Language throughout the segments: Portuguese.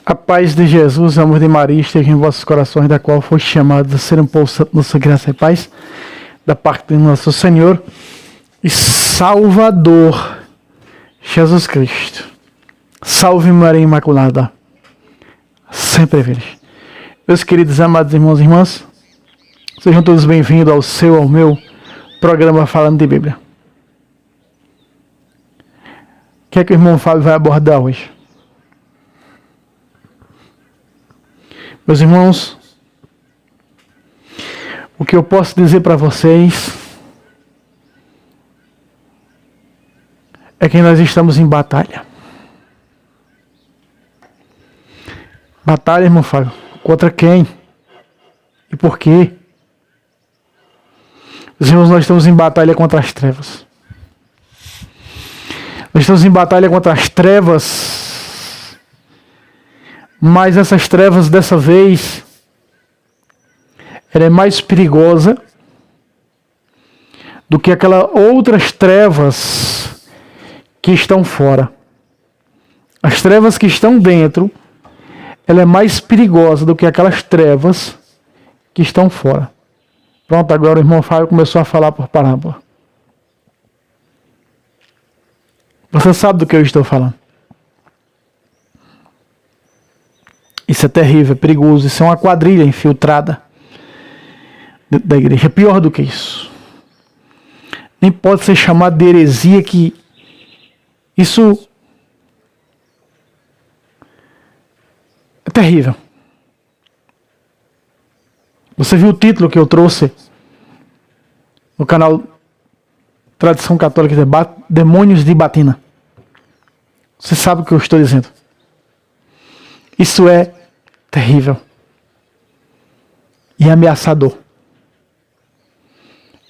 A paz de Jesus, o amor de Maria esteja em vossos corações, da qual foi chamado a ser um povo santo, nossa graça e paz, da parte de nosso Senhor e Salvador, Jesus Cristo. Salve Maria Imaculada, sempre virgem. Meus queridos amados irmãos e irmãs, sejam todos bem-vindos ao meu programa Falando de Bíblia. O que é que o irmão Fábio vai abordar hoje? Meus irmãos, o que eu posso dizer para vocês é que nós estamos em batalha. Batalha, irmão Fábio, contra quem? E por quê? Meus irmãos, nós estamos em batalha contra as trevas. Nós estamos em batalha contra as trevas. Mas essas trevas, dessa vez, ela é mais perigosa do que aquelas outras trevas que estão fora. As trevas que estão dentro, ela é mais perigosa do que aquelas trevas que estão fora. Pronto, agora o irmão Fábio começou a falar por parábola. Você sabe do que eu estou falando. Isso é terrível, é perigoso. Isso é uma quadrilha infiltrada da igreja. É pior do que isso. Nem pode ser chamado de heresia, que isso é terrível. Você viu o título que eu trouxe no canal Tradição Católica, Demônios de Batina. Você sabe o que eu estou dizendo. Isso é terrível e ameaçador.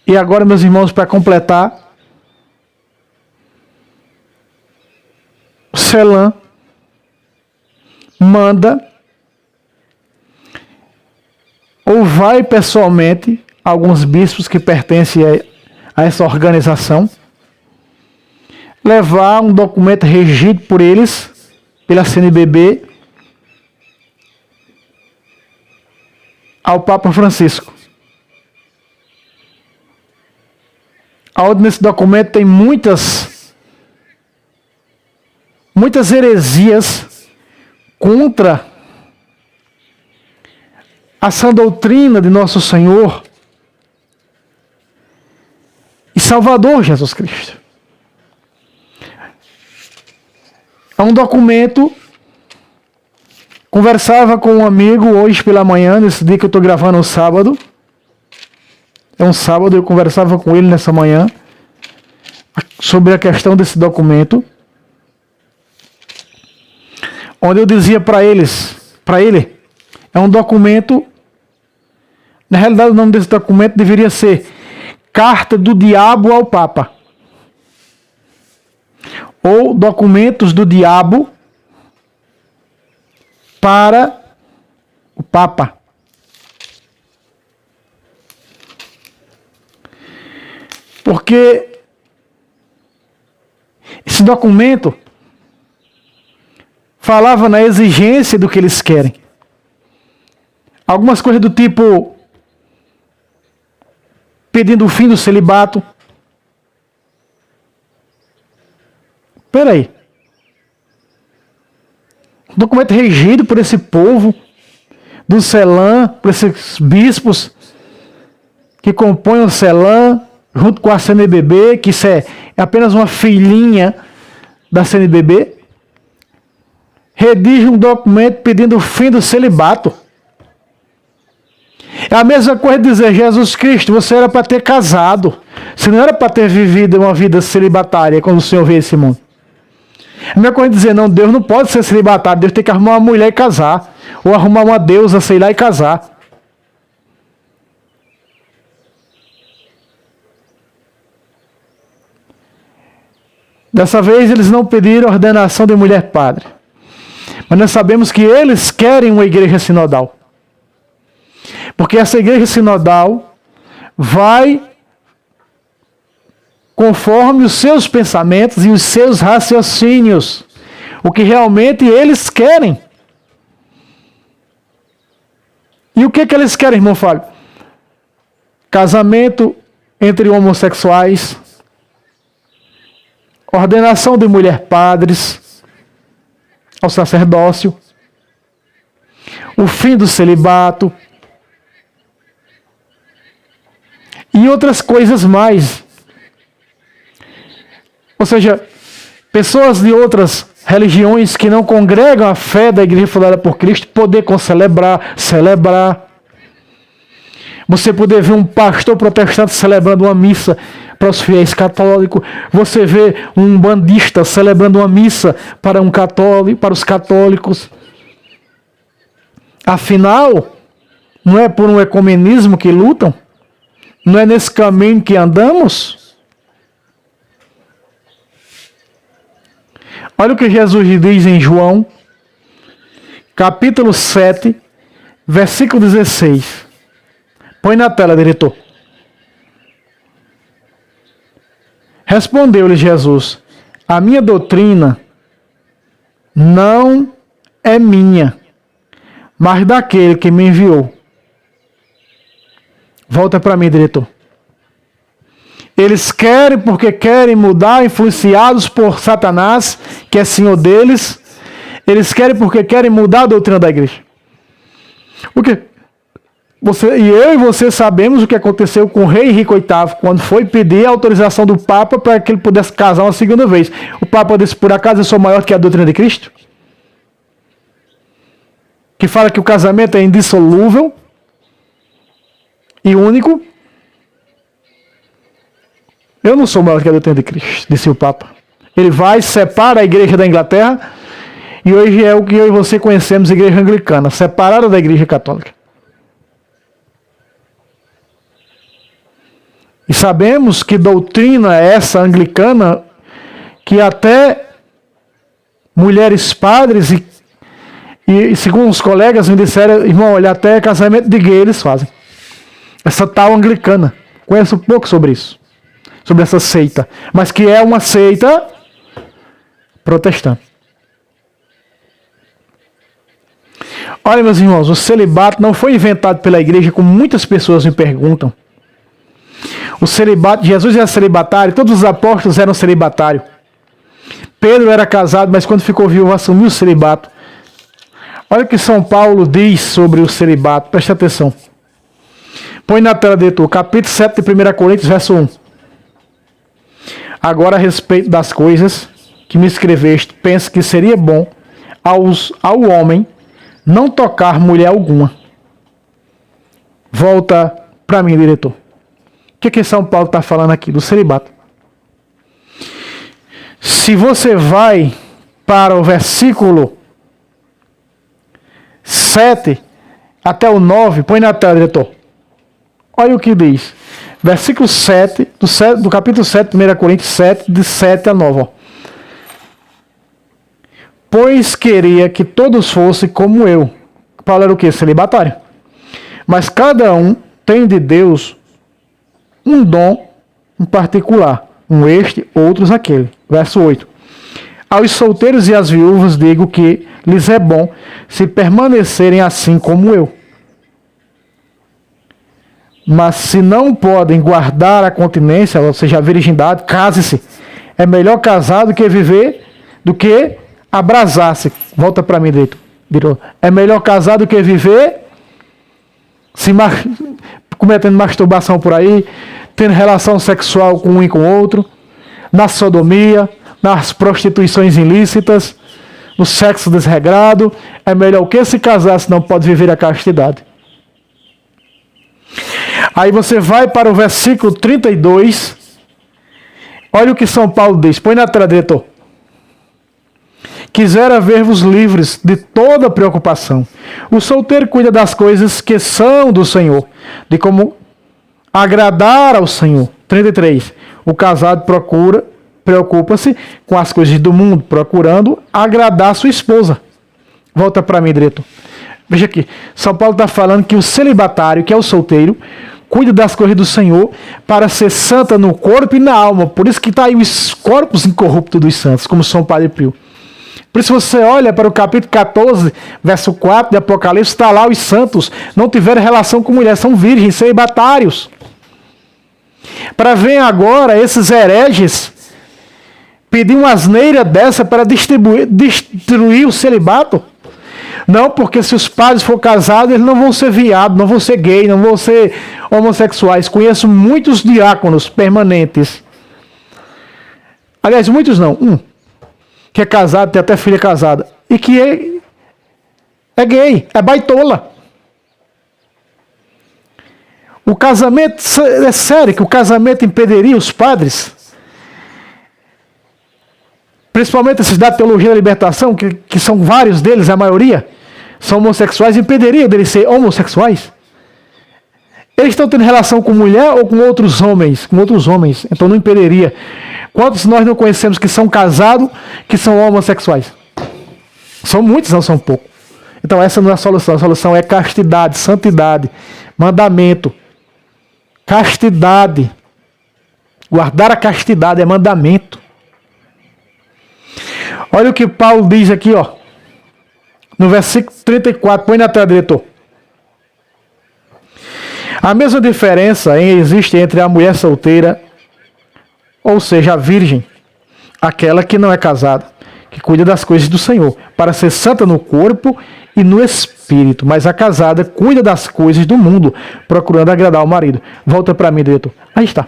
E agora, meus irmãos, para completar, o CELAM manda ou vai pessoalmente alguns bispos que pertencem a essa organização levar um documento regido por eles, pela CNBB, ao Papa Francisco. Onde nesse documento tem muitas heresias contra a sã doutrina de nosso Senhor e Salvador Jesus Cristo. É um documento. Conversava com um amigo hoje pela manhã, nesse dia que eu estou gravando no sábado. É um sábado, eu conversava com ele nessa manhã sobre a questão desse documento, onde eu dizia para ele, é um documento, na realidade o nome desse documento deveria ser Carta do Diabo ao Papa, ou Documentos do Diabo para o Papa. Porque esse documento falava na exigência do que eles querem. Algumas coisas do tipo pedindo o fim do celibato. Espera aí. Um documento regido por esse povo do CELAM, por esses bispos que compõem o CELAM, junto com a CNBB, que isso é apenas uma filhinha da CNBB, redige um documento pedindo o fim do celibato. É a mesma coisa de dizer, Jesus Cristo, você era para ter casado, você não era para ter vivido uma vida celibatária quando o Senhor veio a esse mundo. A mesma coisa de dizer, não, Deus não pode ser celibatário, Deus tem que arrumar uma mulher e casar, ou arrumar uma deusa, sei lá, e casar. Dessa vez eles não pediram ordenação de mulher padre, mas nós sabemos que eles querem uma igreja sinodal, porque essa igreja sinodal vai conforme os seus pensamentos e os seus raciocínios, o que realmente eles querem. E o que eles querem, irmão Fábio? Casamento entre homossexuais, ordenação de mulher padres ao sacerdócio, o fim do celibato e outras coisas mais. Ou seja, pessoas de outras religiões que não congregam a fé da igreja fundada por Cristo poder celebrar. Você poder ver um pastor protestante celebrando uma missa para os fiéis católicos. Você vê um bandista celebrando uma missa para um católico, para os católicos. Afinal, não é por um ecumenismo que lutam? Não é nesse caminho que andamos? Olha o que Jesus diz em João, capítulo 7, versículo 16. Põe na tela, diretor. Respondeu-lhe Jesus: a minha doutrina não é minha, mas daquele que me enviou. Volta para mim, diretor. Eles querem porque querem mudar, influenciados por Satanás, que é senhor deles. Eles querem porque querem mudar a doutrina da igreja. O que? Eu e você sabemos o que aconteceu com o rei Henrique VIII, quando foi pedir a autorização do Papa para que ele pudesse casar uma segunda vez. O Papa disse: por acaso eu sou maior que a doutrina de Cristo? Que fala que o casamento é indissolúvel e único. Eu não sou maior que a doutrina de Cristo, disse o Papa. Ele vai, separa a igreja da Inglaterra, e hoje é o que eu e você conhecemos, a igreja anglicana, separada da igreja católica. E sabemos que doutrina é essa anglicana, que até mulheres padres, e segundo os colegas me disseram, irmão, olha, até casamento de gay eles fazem. Essa tal anglicana. Conheço um pouco sobre isso. Sobre essa seita, mas que é uma seita protestante. Olha, meus irmãos, o celibato não foi inventado pela igreja, como muitas pessoas me perguntam. O celibato, Jesus era celibatário, todos os apóstolos eram celibatários. Pedro era casado, mas quando ficou viúvo assumiu o celibato. Olha o que São Paulo diz sobre o celibato, presta atenção. Põe na tela, diretor, capítulo 7 de 1 Coríntios, verso 1. Agora, a respeito das coisas que me escreveste, penso que seria bom ao homem não tocar mulher alguma. Volta para mim, diretor. O que São Paulo está falando aqui? Do celibato. Se você vai para o versículo 7 até o 9, põe na tela, diretor. Olha o que diz. Versículo 7, do capítulo 7, 1 Coríntios 7, de 7 a 9. Ó. Pois queria que todos fossem como eu. Paulo era o quê? Celibatário. Mas cada um tem de Deus um dom em particular. Um este, outros aquele. Verso 8. Aos solteiros e às viúvas digo que lhes é bom se permanecerem assim como eu. Mas se não podem guardar a continência, ou seja, a virgindade, case-se. É melhor casar do que viver, do que abrasar-se. Volta para mim, direito. É melhor casar do que viver cometendo masturbação por aí, tendo relação sexual com um e com o outro, na sodomia, nas prostituições ilícitas, no sexo desregrado. É melhor o que se casar se não pode viver a castidade. Aí você vai para o versículo 32. Olha o que São Paulo diz. Põe na tela, diretor. Quisera ver-vos livres de toda preocupação. O solteiro cuida das coisas que são do Senhor, de como agradar ao Senhor. 33. O casado preocupa-se com as coisas do mundo, procurando agradar sua esposa. Volta para mim, diretor. Veja aqui. São Paulo está falando que o celibatário, que é o solteiro, cuida das coisas do Senhor para ser santa no corpo e na alma. Por isso que está aí os corpos incorruptos dos santos, como São Padre Pio. Por isso você olha para o capítulo 14, verso 4 de Apocalipse, está lá: os santos não tiveram relação com mulher, são virgens, celibatários. Para ver agora esses hereges pedir uma asneira dessa para destruir o celibato. Não, porque se os padres for casados, eles não vão ser viados, não vão ser gays, não vão ser homossexuais. Conheço muitos diáconos permanentes. Aliás, muitos não. Um que é casado, tem até filha casada. E que é gay, é baitola. O casamento, é sério que o casamento impediria os padres? Principalmente esses da teologia da libertação, que são vários deles, a maioria, são homossexuais, impediria deles ser homossexuais? Eles estão tendo relação com mulher ou com outros homens? Com outros homens, então não impediria. Quantos nós não conhecemos que são casados, que são homossexuais? São muitos, não são poucos. Então essa não é a solução é castidade, santidade, mandamento. Castidade. Guardar a castidade é mandamento. Olha o que Paulo diz aqui, ó. No versículo 34, põe na tela, diretor. A mesma diferença existe entre a mulher solteira, ou seja, a virgem, aquela que não é casada, que cuida das coisas do Senhor, para ser santa no corpo e no espírito. Mas a casada cuida das coisas do mundo, procurando agradar o marido. Volta para mim, diretor. Aí está.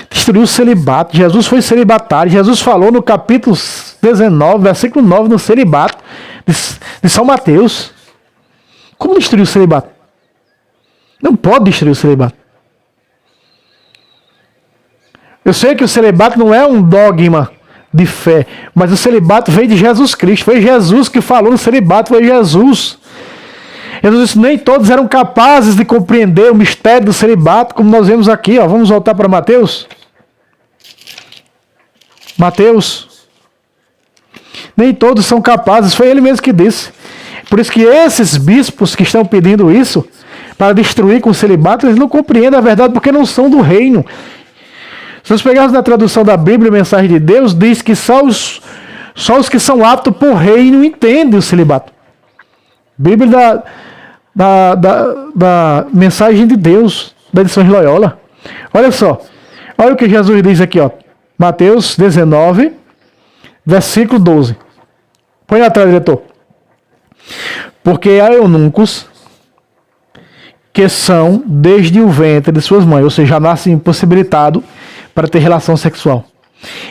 Destruiu o celibato. Jesus foi celibatário. Jesus falou no capítulo 19, versículo 9, no celibato de São Mateus. Como destruir o celibato? Não pode destruir o celibato. Eu sei que o celibato não é um dogma de fé, mas o celibato veio de Jesus Cristo. Foi Jesus que falou no celibato, foi Jesus. Jesus disse: nem todos eram capazes de compreender o mistério do celibato, como nós vemos aqui. Ó. Vamos voltar para Mateus. Mateus. Nem todos são capazes, foi ele mesmo que disse. Por isso que esses bispos que estão pedindo isso, para destruir com o celibato, eles não compreendem a verdade porque não são do reino. Se nós pegarmos na tradução da Bíblia, a mensagem de Deus, diz que só os que são aptos por reino entendem o celibato. Bíblia da mensagem de Deus, da edição de Loyola. Olha só, olha o que Jesus diz aqui, ó. Mateus 19, versículo 12. Põe atrás, diretor. Porque há eunucos que são desde o ventre de suas mães, ou seja, já nascem impossibilitados para ter relação sexual.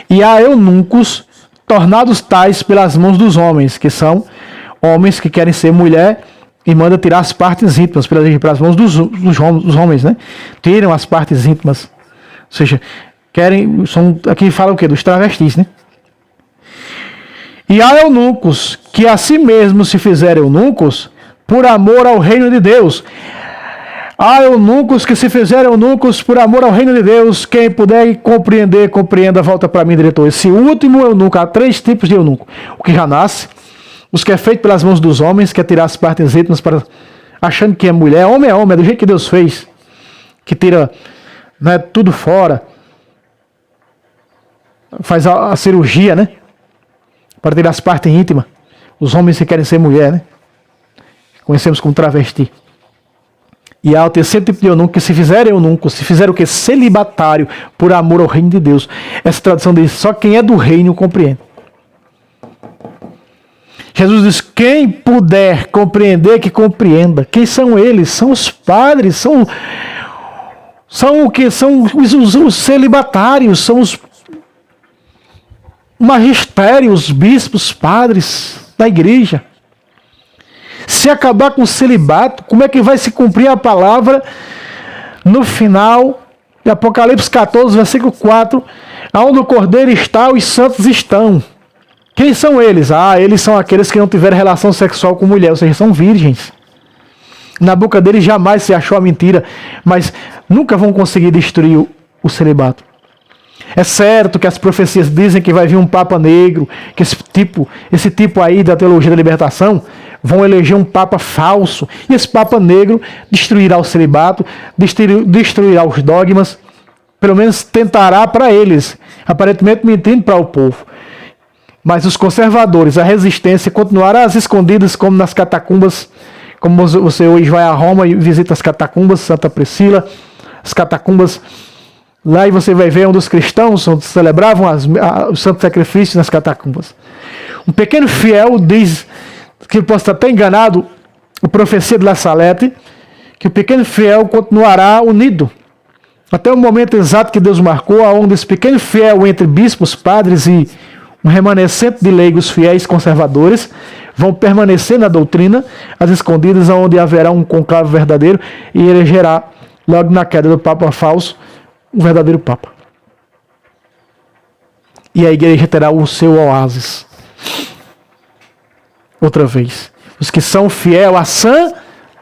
E há eunucos tornados tais pelas mãos dos homens, que são homens que querem ser mulher e mandam tirar as partes íntimas pelas mãos dos homens, né? Tiram as partes íntimas. Ou seja, querem, aqui fala o quê? Dos travestis, né? E há eunucos que a si mesmos se fizerem eunucos por amor ao reino de Deus. Há eunucos que se fizeram eunucos por amor ao reino de Deus. Quem puder compreender, compreenda. Volta para mim, diretor. Esse último eunuco, há 3 tipos de eunuco. O que já nasce, os que é feito pelas mãos dos homens, quer tirar as partes íntimas achando que é mulher. Homem é homem, é do jeito que Deus fez. Que tira, né, tudo fora. Faz a cirurgia, né? Para tirar as partes íntimas. Os homens que querem ser mulher, né? Conhecemos como travesti. E há o terceiro tipo de eunuco, que se fizerem eunuco, se fizeram o que? Celibatário, por amor ao reino de Deus. Essa tradução diz: só quem é do reino compreende. Jesus diz: quem puder compreender, que compreenda. Quem são eles? São os padres, são o que? São os celibatários, são os magistérios, os bispos, padres da igreja. Se acabar com o celibato, como é que vai se cumprir a palavra no final de Apocalipse 14, versículo 4, aonde o Cordeiro está, os santos estão. Quem são eles? Eles são aqueles que não tiveram relação sexual com mulher, ou seja, são virgens. Na boca deles jamais se achou a mentira, mas nunca vão conseguir destruir o celibato. É certo que as profecias dizem que vai vir um Papa negro, que esse tipo aí da teologia da libertação vão eleger um Papa falso, e esse Papa negro destruirá o celibato, destruirá os dogmas, pelo menos tentará para eles, aparentemente mentindo para o povo. Mas os conservadores, a resistência, continuará às escondidas como nas catacumbas, como você hoje vai a Roma e visita as catacumbas, Santa Priscila, as catacumbas, lá e você vai ver onde os cristãos celebravam os santos sacrifícios nas catacumbas. Um pequeno fiel diz, que possa estar até enganado, a profecia de La Salette, que o pequeno fiel continuará unido até o momento exato que Deus marcou, onde esse pequeno fiel entre bispos, padres e um remanescente de leigos fiéis conservadores vão permanecer na doutrina, as escondidas, onde haverá um conclave verdadeiro e elegerá, logo na queda do Papa falso, um verdadeiro Papa. E a igreja terá o seu oásis. Outra vez. Os que são fiéis à sã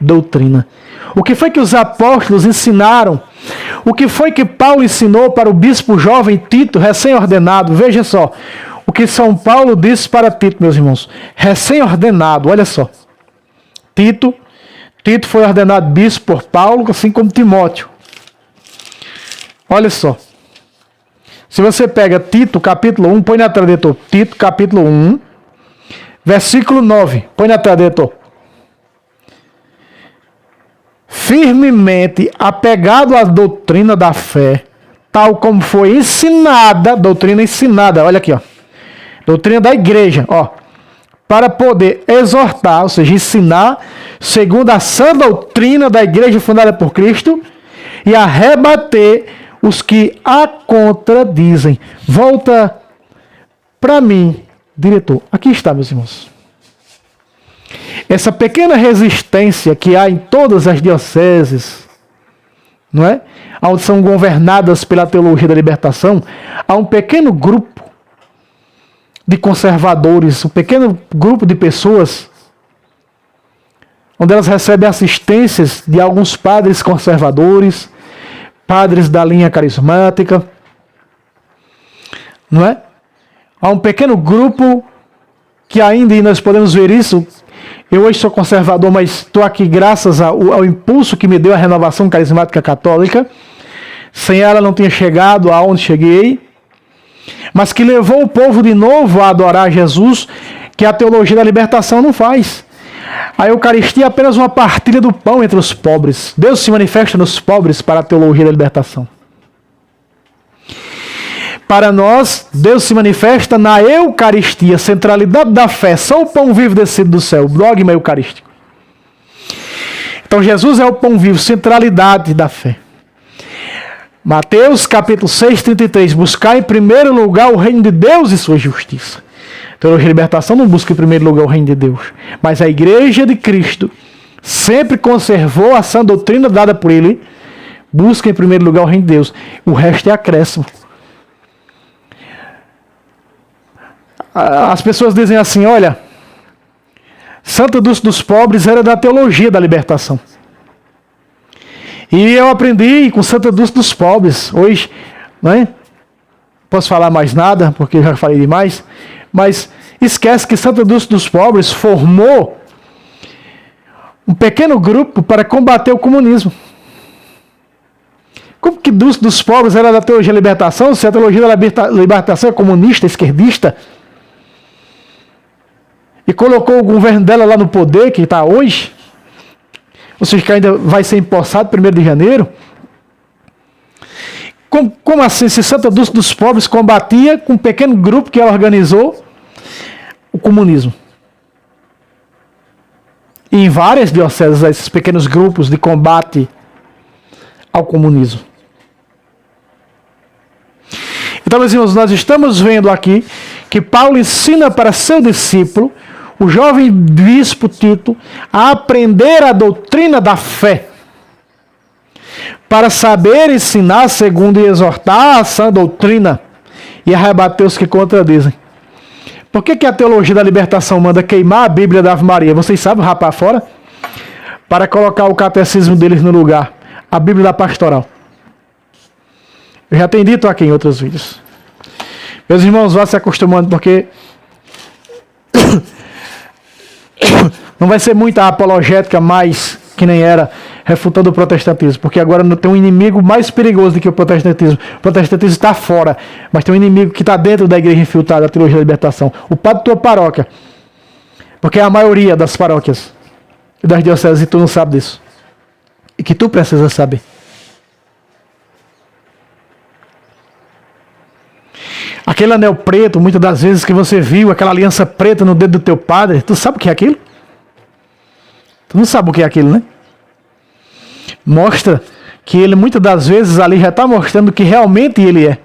doutrina. O que foi que os apóstolos ensinaram? O que foi que Paulo ensinou para o bispo jovem Tito, recém-ordenado? Veja só. O que São Paulo disse para Tito, meus irmãos. Recém-ordenado, olha só. Tito foi ordenado bispo por Paulo, assim como Timóteo. Olha só. Se você pega Tito, capítulo 1, põe na tela, editor. Tito, capítulo 1, versículo 9. Põe na tela, editor. Firmemente apegado à doutrina da fé, tal como foi ensinada, doutrina ensinada, olha aqui, ó. Doutrina da igreja, ó. Para poder exortar, ou seja, ensinar, segundo a sã doutrina da igreja fundada por Cristo, e a rebater os que a contradizem. Volta para mim, diretor. Aqui está, meus irmãos. Essa pequena resistência que há em todas as dioceses, não é? Onde são governadas pela teologia da libertação, há um pequeno grupo de conservadores, um pequeno grupo de pessoas, onde elas recebem assistências de alguns padres conservadores, padres da linha carismática, não é? Há um pequeno grupo que ainda, e nós podemos ver isso, eu hoje sou conservador, mas estou aqui graças ao impulso que me deu a renovação carismática católica. Sem ela não tinha chegado aonde cheguei, mas que levou o povo de novo a adorar Jesus, que a teologia da libertação não faz. A Eucaristia é apenas uma partilha do pão entre os pobres. Deus se manifesta nos pobres para a teologia da libertação. Para nós, Deus se manifesta na Eucaristia, centralidade da fé, só o pão vivo descido do céu, o dogma eucarístico. Então Jesus é o pão vivo, centralidade da fé. Mateus capítulo 6, 33, buscar em primeiro lugar o reino de Deus e sua justiça. Então a libertação não busca em primeiro lugar o reino de Deus, mas a igreja de Cristo sempre conservou a sã doutrina dada por ele, busca em primeiro lugar o reino de Deus, o resto é acréscimo. As pessoas dizem assim, olha, Santa Dulce dos Pobres era da teologia da libertação. E eu aprendi com Santa Dulce dos Pobres. Hoje, não é? Posso falar mais nada, porque eu já falei demais. Mas esquece que Santa Dulce dos Pobres formou um pequeno grupo para combater o comunismo. Como que Dulce dos Pobres era da teologia da libertação, se a teologia da libertação é comunista, esquerdista? E colocou o governo dela lá no poder, que está hoje, ou seja, que ainda vai ser empossado 1º de janeiro. Como assim? Se Santa Dulce dos Pobres combatia com um pequeno grupo que ela organizou o comunismo. E em várias dioceses, esses pequenos grupos de combate ao comunismo. Então, meus irmãos, nós estamos vendo aqui que Paulo ensina para seu discípulo, o jovem bispo Tito, a aprender a doutrina da fé, para saber ensinar segundo e exortar a sã doutrina e a rebater os que contradizem. Por que a teologia da libertação manda queimar a Bíblia da Ave Maria? Vocês sabem, rapar fora? Para colocar o catecismo deles no lugar. A Bíblia da pastoral. Eu já tenho dito aqui em outros vídeos. Meus irmãos, vá se acostumando, porque não vai ser muita apologética mais que nem era, refutando o protestantismo, porque agora não tem um inimigo mais perigoso do que o protestantismo. O protestantismo está fora, mas tem um inimigo que está dentro da igreja infiltrada, da teologia da libertação. O padre da tua paróquia, porque é a maioria das paróquias e das dioceses, e tu não sabe disso. E que tu precisa saber. Aquele anel preto, muitas das vezes que você viu, aquela aliança preta no dedo do teu padre, tu sabe o que é aquilo? Tu não sabe o que é aquilo, né? Mostra que ele muitas das vezes ali já está mostrando que realmente ele é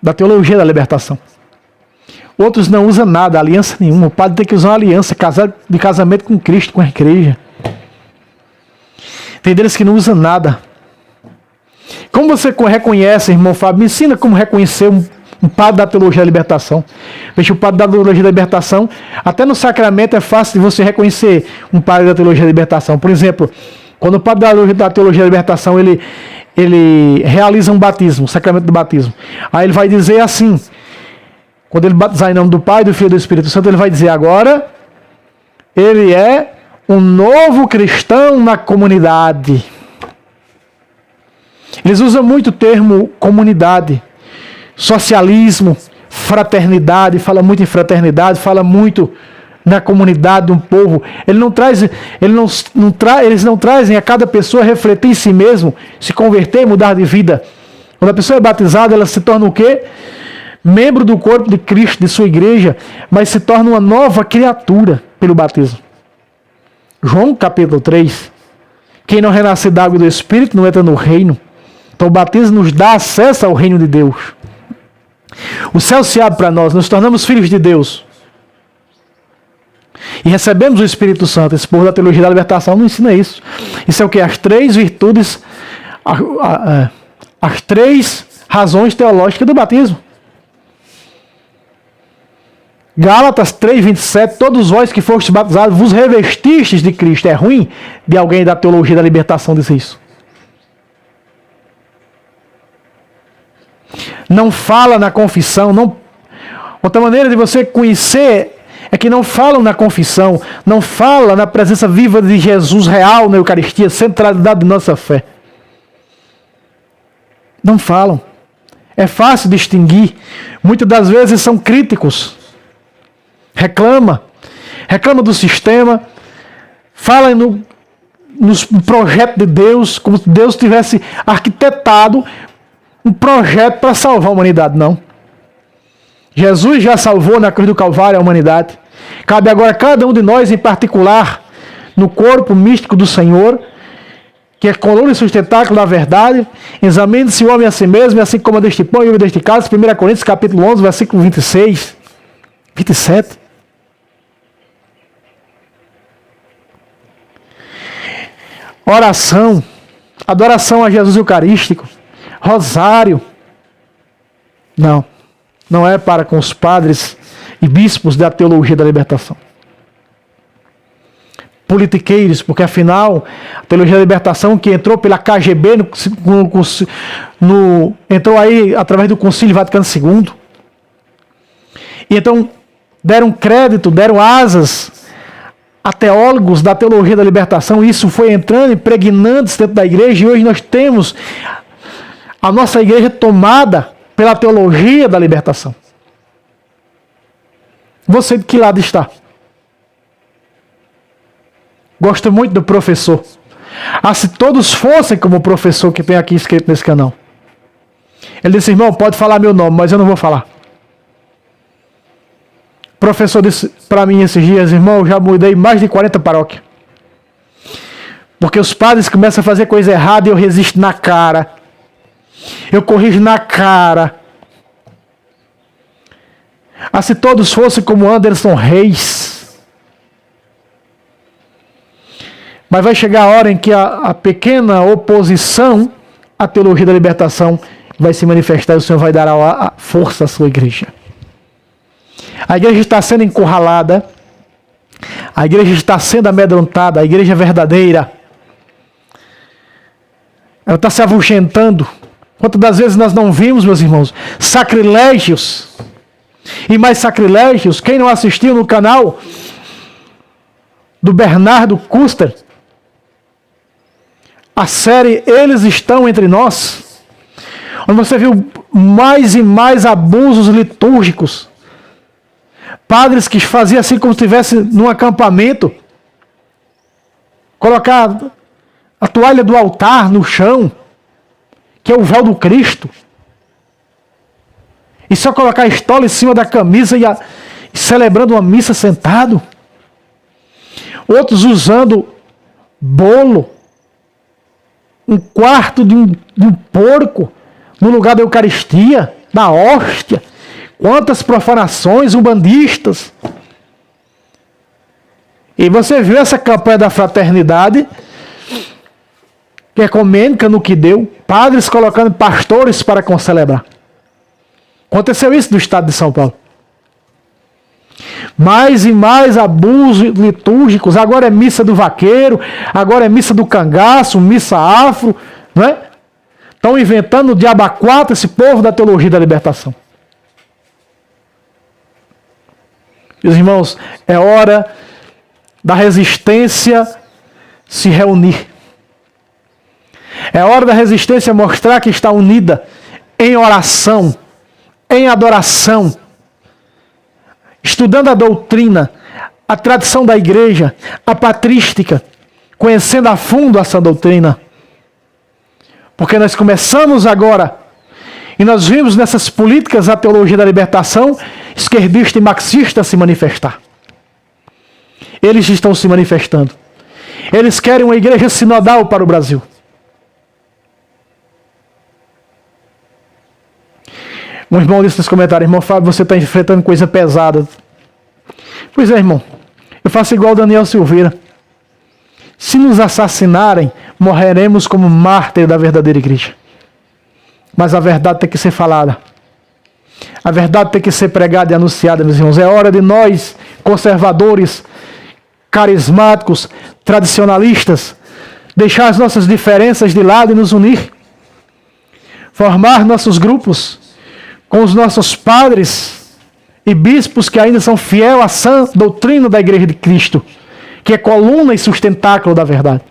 da teologia da libertação. Outros não usam nada, aliança nenhuma. O padre tem que usar uma aliança, casar de casamento com Cristo, com a igreja. Tem deles que não usam nada. Como você reconhece, irmão Fábio? Me ensina como reconhecer um padre da teologia da libertação. Veja, o padre da teologia da libertação, até no sacramento é fácil de você reconhecer um padre da teologia da libertação. Por exemplo, quando o padre da teologia da libertação, ele realiza um batismo, o sacramento do batismo. Aí ele vai dizer assim, quando ele batizar em nome do Pai, do Filho e do Espírito Santo, ele vai dizer agora, ele é um novo cristão na comunidade. Eles usam muito o termo comunidade, socialismo, fraternidade, fala muito em fraternidade, fala muito na comunidade de um povo. Eles não trazem a cada pessoa refletir em si mesmo, se converter, mudar de vida. Quando a pessoa é batizada, ela se torna o quê? Membro do corpo de Cristo, de sua igreja, mas se torna uma nova criatura pelo batismo. João capítulo 3. Quem não renasce da água e do Espírito não entra no reino. Então o batismo nos dá acesso ao reino de Deus. O céu se abre para nós, nos tornamos filhos de Deus. E recebemos o Espírito Santo. Esse povo da teologia da libertação não ensina isso. Isso é o que? As três virtudes, as três razões teológicas do batismo. Gálatas 3:27, todos vós que fostes batizados vos revestistes de Cristo. É ruim de alguém da teologia da libertação dizer isso. Não fala na confissão. Não... Outra maneira de você conhecer é que não falam na confissão, não fala na presença viva de Jesus real na Eucaristia, centralidade de nossa fé. Não falam. É fácil distinguir. Muitas das vezes são críticos. Reclama do sistema, fala no projeto de Deus, como se Deus tivesse arquitetado um projeto para salvar a humanidade. Não. Jesus já salvou na cruz do Calvário a humanidade. Cabe agora a cada um de nós, em particular, no corpo místico do Senhor, que é coluna e sustentáculo da verdade, examine-se o homem a si mesmo, e assim como deste pão e o deste cálice, 1 Coríntios capítulo 11, versículo 26, 27. Oração, adoração a Jesus Eucarístico, rosário. Não é para com os padres e bispos da teologia da libertação. Politiqueiros, porque afinal, a teologia da libertação que entrou pela KGB, entrou aí através do Concílio Vaticano II. E então deram crédito, deram asas a teólogos da teologia da libertação. Isso foi entrando, impregnando-se dentro da igreja, e hoje nós temos a nossa igreja tomada pela teologia da libertação. Você de que lado está? Gosto muito do professor. Se todos fossem como o professor que tem aqui escrito nesse canal. Ele disse, irmão, pode falar meu nome, mas eu não vou falar. O professor disse para mim esses dias, irmão, eu já mudei mais de 40 paróquias. Porque os padres começam a fazer coisa errada e eu resisto na cara. Eu corrijo na cara. Se todos fossem como Anderson Reis. Mas vai chegar a hora em que a pequena oposição à teologia da libertação vai se manifestar e o Senhor vai dar a força à sua igreja. A igreja está sendo encurralada. A igreja está sendo amedrontada. A igreja verdadeira. Ela está se avulgentando. Quantas das vezes nós não vimos, meus irmãos, sacrilégios e mais sacrilégios? Quem não assistiu no canal do Bernardo Custer, a série Eles Estão Entre Nós, onde você viu mais e mais abusos litúrgicos. Padres que faziam assim como se estivesse num acampamento, colocar a toalha do altar no chão, que é o véu do Cristo, e só colocar a estola em cima da camisa e celebrando uma missa sentado. Outros usando bolo, um quarto de um porco no lugar da Eucaristia, da hóstia. Quantas profanações umbandistas. E você viu essa campanha da fraternidade, que é ecumênica no que deu, padres colocando pastores para concelebrar. Aconteceu isso no estado de São Paulo. Mais e mais abusos litúrgicos. Agora é missa do vaqueiro, agora é missa do cangaço, missa afro, não é? Estão inventando o diabo a quatro, esse povo da teologia da libertação. Meus irmãos, é hora da resistência se reunir. É hora da resistência mostrar que está unida em oração, em adoração, estudando a doutrina, a tradição da igreja, a patrística, conhecendo a fundo essa doutrina. Porque nós começamos agora, e nós vimos nessas políticas a teologia da libertação, esquerdista e marxista se manifestar. Eles estão se manifestando. Eles querem uma igreja sinodal para o Brasil. Um irmão disse nos comentários: irmão Fábio, você está enfrentando coisa pesada. Pois é, irmão. Eu faço igual Daniel Silveira. Se nos assassinarem, morreremos como mártir da verdadeira igreja. Mas a verdade tem que ser falada. A verdade tem que ser pregada e anunciada, meus irmãos. É hora de nós, conservadores, carismáticos, tradicionalistas, deixar as nossas diferenças de lado e nos unir. Formar nossos grupos com os nossos padres e bispos que ainda são fiéis à sã doutrina da Igreja de Cristo, que é coluna e sustentáculo da verdade.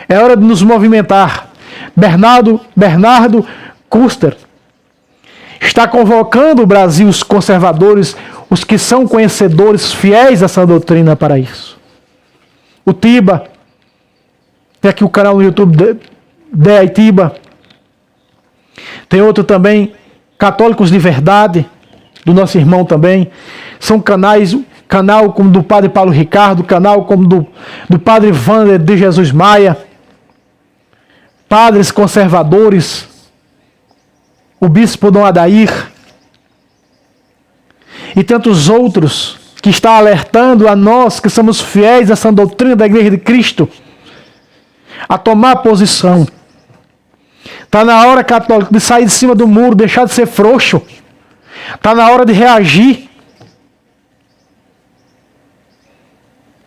É hora de nos movimentar. Bernardo Custer está convocando o Brasil, os conservadores, os que são conhecedores fiéis a essa doutrina para isso. O Tiba, tem aqui o canal no YouTube de Aitiba. Tem outro também, Católicos de Verdade, do nosso irmão também. São canal como do Padre Paulo Ricardo, canal como do Padre Wander de Jesus Maia, padres conservadores, o Bispo Dom Adair e tantos outros que está alertando a nós que somos fiéis a essa doutrina da Igreja de Cristo a tomar posição. Está na hora, católico, de sair de cima do muro, deixar de ser frouxo. Está na hora de reagir.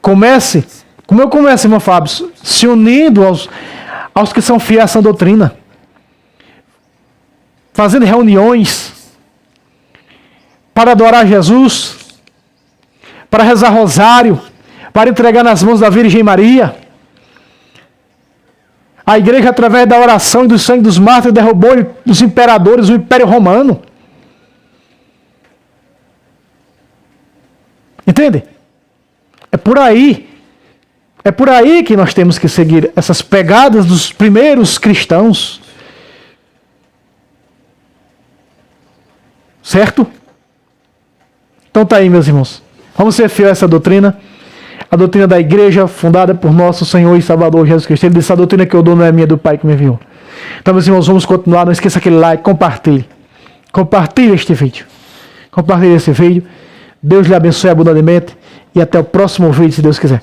Comece, como eu começo, irmão Fábio, se unindo aos que são fiéis a essa doutrina. Fazendo reuniões para adorar Jesus, para rezar rosário, para entregar nas mãos da Virgem Maria. A igreja, através da oração e do sangue dos mártires, derrubou os imperadores, o Império Romano. Entende? É por aí que nós temos que seguir essas pegadas dos primeiros cristãos. Certo? Então tá aí, meus irmãos. Vamos ser fiéis a essa doutrina. A doutrina da igreja fundada por nosso Senhor e Salvador Jesus Cristo. Ele disse: a doutrina que eu dou não é minha, do Pai que me enviou. Então, meus irmãos, vamos continuar. Não esqueça aquele like, compartilhe. Compartilhe este vídeo. Compartilhe esse vídeo. Deus lhe abençoe abundantemente. E até o próximo vídeo, se Deus quiser.